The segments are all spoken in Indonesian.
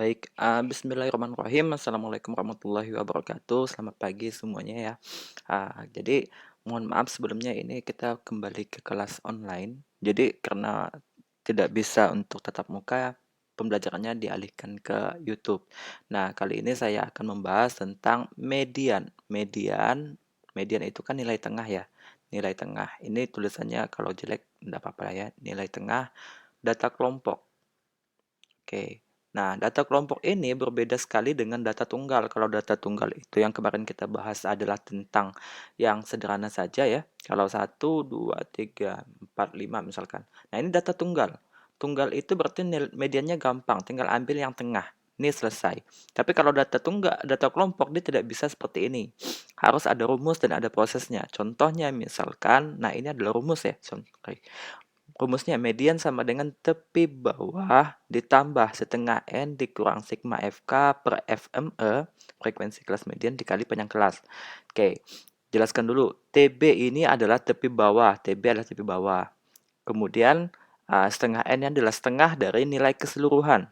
Baik, bismillahirrahmanirrahim. Assalamualaikum warahmatullahi wabarakatuh. Selamat pagi semuanya ya. Jadi mohon maaf sebelumnya ini kita kembali ke kelas online. Jadi karena tidak bisa untuk tatap muka, pembelajarannya dialihkan ke YouTube. Nah, kali ini saya akan membahas tentang median. Median itu kan nilai tengah ya. Nilai tengah. Ini tulisannya kalau jelek enggak apa-apa ya. Nilai tengah data kelompok. Oke. Nah, data kelompok ini berbeda sekali dengan data tunggal. Kalau data tunggal itu yang kemarin kita bahas adalah tentang yang sederhana saja ya. Kalau satu, 2, 3, 4, 5 misalkan. Nah, ini data tunggal. Tunggal itu berarti mediannya gampang, tinggal ambil yang tengah. Ini selesai. Tapi kalau data tunggal, data kelompok dia tidak bisa seperti ini. Harus ada rumus dan ada prosesnya. Contohnya misalkan, nah ini adalah rumus ya. Rumusnya median sama dengan tepi bawah ditambah setengah N dikurang sigma FK per FME, frekuensi kelas median dikali panjang kelas. Oke, jelaskan dulu. TB ini adalah tepi bawah, TB adalah tepi bawah. Kemudian setengah N adalah setengah dari nilai keseluruhan.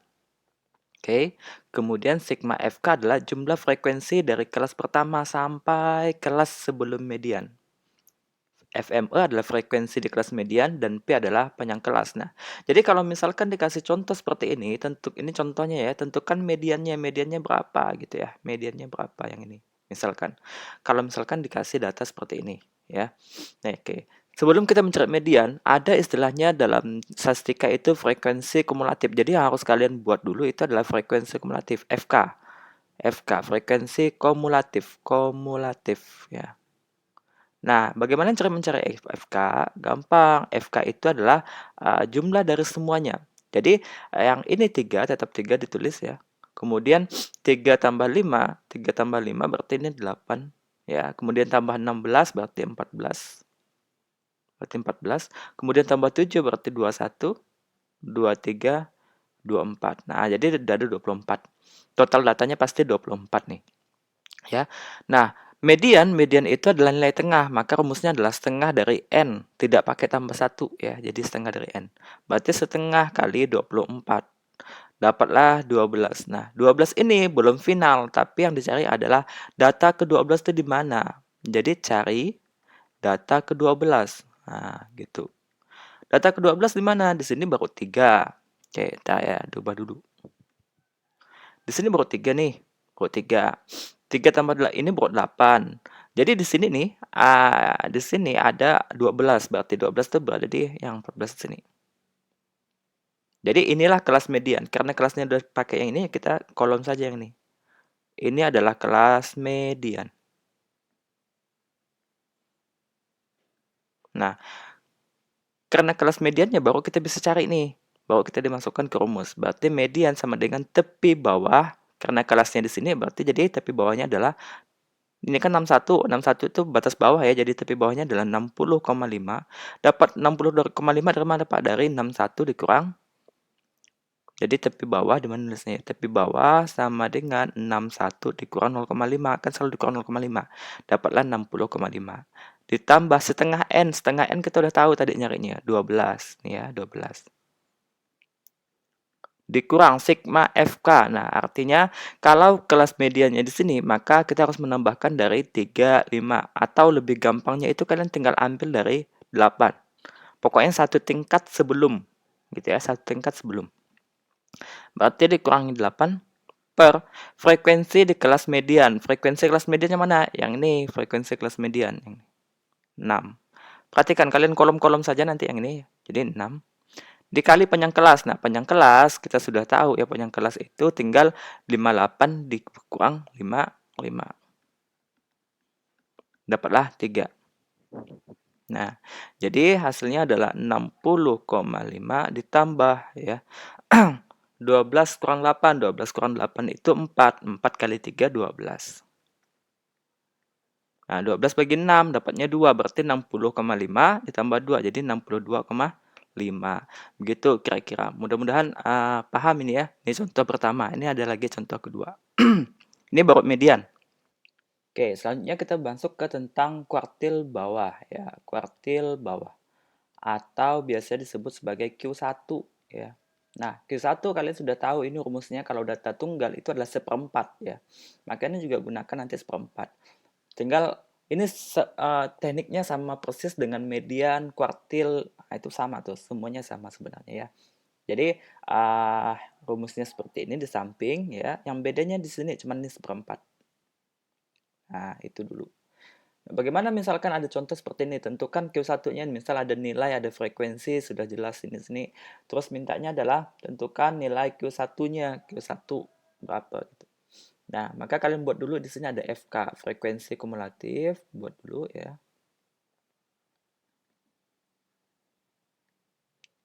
Oke, kemudian sigma FK adalah jumlah frekuensi dari kelas pertama sampai kelas sebelum median. FME adalah frekuensi di kelas median dan P adalah panjang kelas. Nah, jadi kalau misalkan dikasih contoh seperti ini, ini contohnya ya, tentukan mediannya berapa gitu ya. Mediannya berapa yang ini. Misalkan, kalau misalkan dikasih data seperti ini ya. Nah, oke. Sebelum kita mencari median, ada istilahnya dalam statistika itu frekuensi kumulatif. Jadi yang harus kalian buat dulu itu adalah frekuensi kumulatif FK. FK, frekuensi kumulatif, kumulatif ya. Nah, bagaimana cara mencari FK? Gampang, FK itu adalah jumlah dari semuanya. Jadi, yang ini 3 tetap 3 ditulis ya. Kemudian 3 tambah 5, 3 tambah 5 berarti ini 8 ya. Kemudian tambah 16 berarti 14. Berarti 14. Kemudian tambah 7 berarti 21, 23, 24. Nah, jadi ada 24. Total datanya pasti 24 nih. Ya. Nah, median itu adalah nilai tengah, maka rumusnya adalah setengah dari N, tidak pakai tambah 1 ya, jadi setengah dari N. Berarti setengah kali 24. Dapatlah 12. Nah, 12 ini belum final, tapi yang dicari adalah data ke-12 itu di mana. Jadi cari data ke-12. Nah, gitu. Data ke-12 di mana? Di sini baru 3. Oke, kita ya ubah dulu. Di sini baru 3 nih. Baru 3. 3 tambah 8 ini baru 8. Jadi di sini nih, di sini ada 12. Berarti 12 itu berada di yang 14 di sini. Jadi inilah kelas median. Karena kelasnya udah pakai yang ini, kita kolom saja yang ini. Ini adalah kelas median. Nah, karena kelas mediannya baru kita bisa cari nih. Baru kita dimasukkan ke rumus. Berarti median sama dengan tepi bawah. Karena kelasnya di sini berarti jadi tepi bawahnya adalah ini kan 61. 61 itu batas bawah ya. Jadi tepi bawahnya adalah 60,5. Dapat 60,5 dari mana Pak? Dari 61 dikurang. Jadi tepi bawah di mana nulisnya? Tepi bawah sama dengan 61 dikurang 0,5. Kan selalu dikurang 0,5. Dapatlah 60,5. Ditambah setengah N. Setengah N kita udah tahu tadi nyarinya. 12. Nih ya, 12. Dikurang sigma FK. Nah, artinya kalau kelas mediannya di sini, maka kita harus menambahkan dari 3, 5. Atau lebih gampangnya itu kalian tinggal ambil dari 8. Pokoknya satu tingkat sebelum. Gitu ya, satu tingkat sebelum. Berarti dikurangi 8 per frekuensi di kelas median. Frekuensi kelas mediannya mana? Yang ini, frekuensi kelas median. 6. Perhatikan kalian kolom-kolom saja nanti yang ini. Jadi 6. Dikali panjang kelas. Nah, panjang kelas kita sudah tahu ya, panjang kelas itu tinggal 58 dikurang 5. Dapatlah 3. Nah, jadi hasilnya adalah 60,5 ditambah ya. 12 kurang 8. 12 kurang 8 itu 4. 4 kali 3, 12. Nah, 12 bagi 6 dapatnya 2. Berarti 60,5 ditambah 2. Jadi 62,5. Begitu kira-kira. Mudah-mudahan paham ini ya. Ini contoh pertama. Ini ada lagi contoh kedua. Ini baru median. Oke, selanjutnya kita masuk ke tentang kuartil bawah ya. Kuartil bawah. Atau biasa disebut sebagai Q1 ya. Nah, Q1 kalian sudah tahu ini rumusnya kalau data tunggal itu adalah seperempat ya. Makanya juga gunakan nanti seperempat. Tinggal ini tekniknya sama persis dengan median, kuartil, nah, itu sama tuh, semuanya sama sebenarnya ya. Jadi uh, rumusnya seperti ini di samping ya. Yang bedanya di sini cuma ini seperempat. Nah, itu dulu. Bagaimana misalkan ada contoh seperti ini, tentukan Q1-nya, misal ada nilai, ada frekuensi, sudah jelas ini-sini. Terus mintanya adalah tentukan nilai Q1-nya, Q1 berapa gitu. Nah, maka kalian buat dulu di sini ada FK, frekuensi kumulatif, buat dulu ya.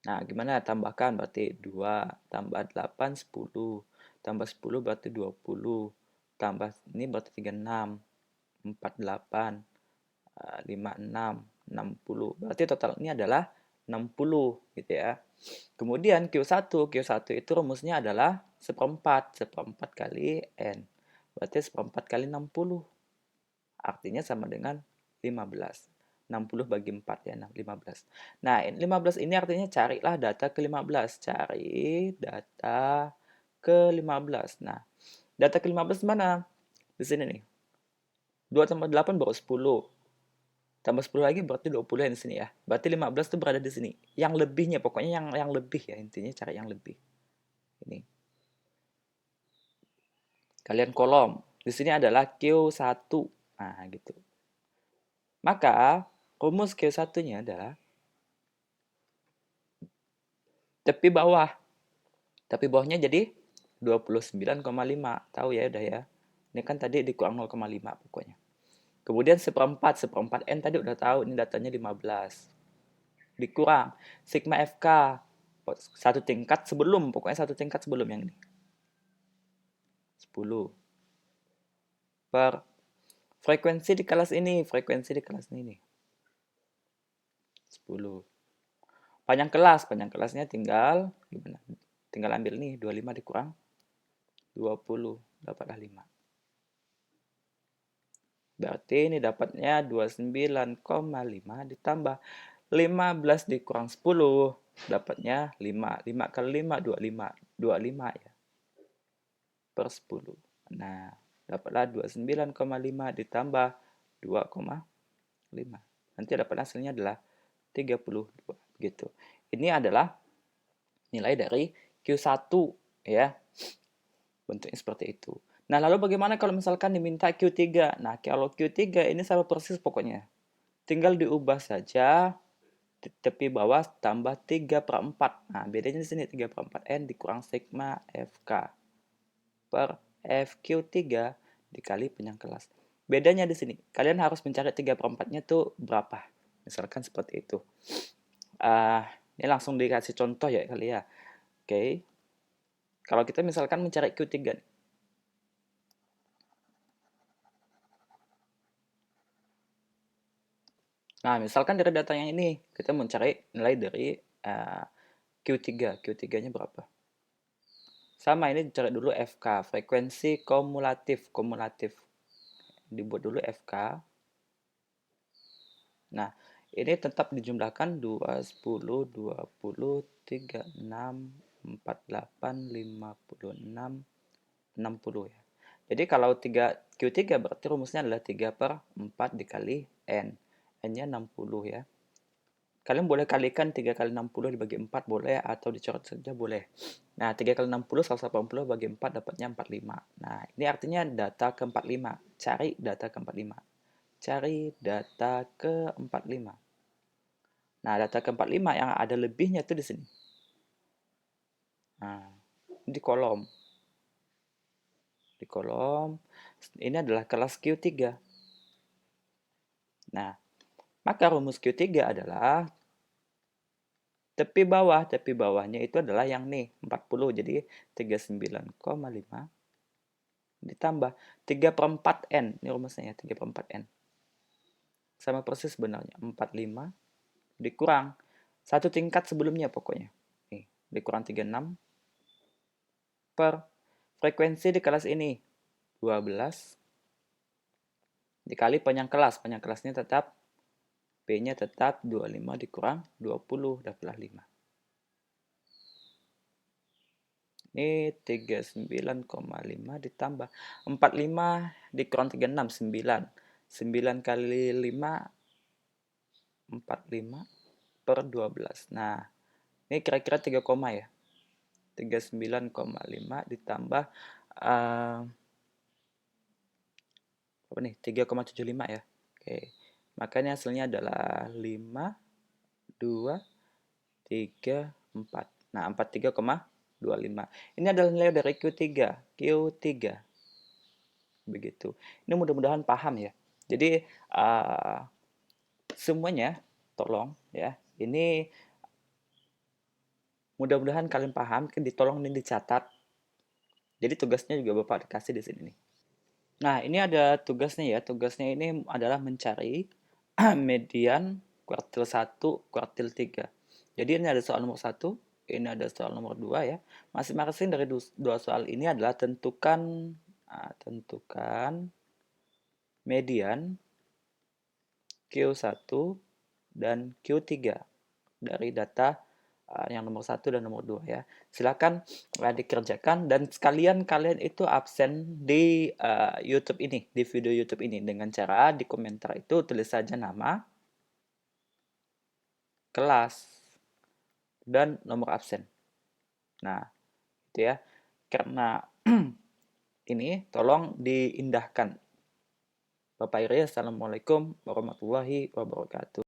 Nah, gimana tambahkan berarti 2 tambah 8 10, tambah 10 berarti 20, tambah ini berarti 36, 48, 56, 60. Berarti total ini adalah 60 gitu ya. Kemudian Q1 itu rumusnya adalah seperempat, seperempat kali N. Berarti seperempat kali 60. Artinya sama dengan 15. 60 bagi 4 ya, 15. Nah, 15 ini artinya carilah data ke-15. Cari data ke-15. Nah, data ke-15 mana? Di sini nih. 2 tambah 8 baru 10. Tambah 10 lagi berarti 20 di sini ya. Berarti 15 itu berada di sini. Yang lebihnya, pokoknya yang lebih ya. Intinya cari yang lebih. Ini. Kalian kolom. Di sini adalah Q1. Nah, gitu. Maka, rumus Q1-nya adalah tepi bawah. Tepi bawahnya jadi 29,5. Tahu ya udah ya. Ini kan tadi dikurang 0,5 pokoknya. Kemudian seperempat. Seperempat N tadi udah tahu. Ini datanya 15. Dikurang. Sigma FK. Satu tingkat sebelum. Pokoknya satu tingkat sebelum yang ini. 10. Per frekuensi di kelas ini. Frekuensi di kelas ini nih. 10. Panjang kelas. Panjang kelasnya tinggal. Gimana? Tinggal ambil nih. 25 dikurang 20. Dapatlah 5. Berarti ini dapatnya 29,5 ditambah 15 dikurang 10. Dapatnya 5. 5 kali 5, 25. 25 ya. Per 10. Nah, dapatlah 29,5 ditambah 2,5. Nanti dapat hasilnya adalah 32. Gitu. Ini adalah nilai dari Q1 ya. Bentuknya seperti itu. Nah, lalu bagaimana kalau misalkan diminta Q3? Nah, kalau Q3 ini sama persis pokoknya. Tinggal diubah saja tepi bawah tambah 3 per 4. Nah, bedanya di sini 3 per 4 N dikurang sigma FK per FQ3 dikali panjang kelas. Bedanya di sini, kalian harus mencari 3 per 4-nya tuh berapa. Misalkan seperti itu. Ini langsung dikasih contoh ya kali ya. Oke. Kalau kita misalkan mencari Q3. Nah, misalkan dari data yang ini, kita mencari nilai dari Q3. Q3-nya berapa? Sama, ini cari dulu FK, frekuensi kumulatif. Kumulatif. Dibuat dulu FK. Nah, ini tetap dijumlahkan 2, 10, 20, 3, 6, 4, 8, 56, 60 ya. Jadi kalau Q3 berarti rumusnya adalah 3 per 4 dikali N. N-nya 60 ya. Kalian boleh kalikan 3 kali 60 dibagi 4 boleh, atau dicoret saja boleh. Nah, 3 kali 60 180 bagi 4 dapatnya 45. Nah, ini artinya data ke-45. Cari data ke-45. Cari data ke-45. Nah, data ke-45 yang ada lebihnya itu di sini. Nah, di kolom. Di kolom. Ini adalah kelas Q3. Nah, maka rumus Q3 adalah tepi bawahnya itu adalah yang nih, 40. Jadi 39,5 ditambah 3 per 4 N. Ini rumusnya ya, 3 per 4 N. Sama persis sebenarnya, 45 dikurang satu tingkat sebelumnya pokoknya. Nih, dikurang 36 per frekuensi di kelas ini 12 dikali panjang kelas. Panjang kelasnya tetap P-nya tetap 25 dikurang 20 dapatlah 5. Ini 39,5 ditambah 45 dikurang 36, 9. 9 kali 5, 45 per 12. Nah, ini kira-kira 3 koma ya. 39,5 ditambah uh, apa nih? 3,75 ya. Oke. Makanya hasilnya adalah 5, 2, 3, 4. Nah, 43,25. Ini adalah nilai dari Q3. Q3. Begitu. Ini mudah-mudahan paham ya. Jadi semuanya tolong ya. Ini mudah-mudahan kalian paham, ditolong dan dicatat. Jadi tugasnya juga Bapak kasih di sini nih. Nah, ini ada tugasnya ya. Tugasnya ini adalah mencari median kuartil 1, kuartil 3. Jadi ini ada soal nomor 1, ini ada soal nomor 2 ya. Masing-masing dari dua soal ini adalah tentukan median Q1 dan Q3 dari data yang nomor 1 dan nomor 2 ya. Silakan dikerjakan dan sekalian kalian itu absen di YouTube ini, di video YouTube ini dengan cara di komentar itu tulis saja nama, kelas, dan nomor absen. Nah, itu ya. Karena ini tolong diindahkan. Bapak Iri, Assalamualaikum warahmatullahi wabarakatuh.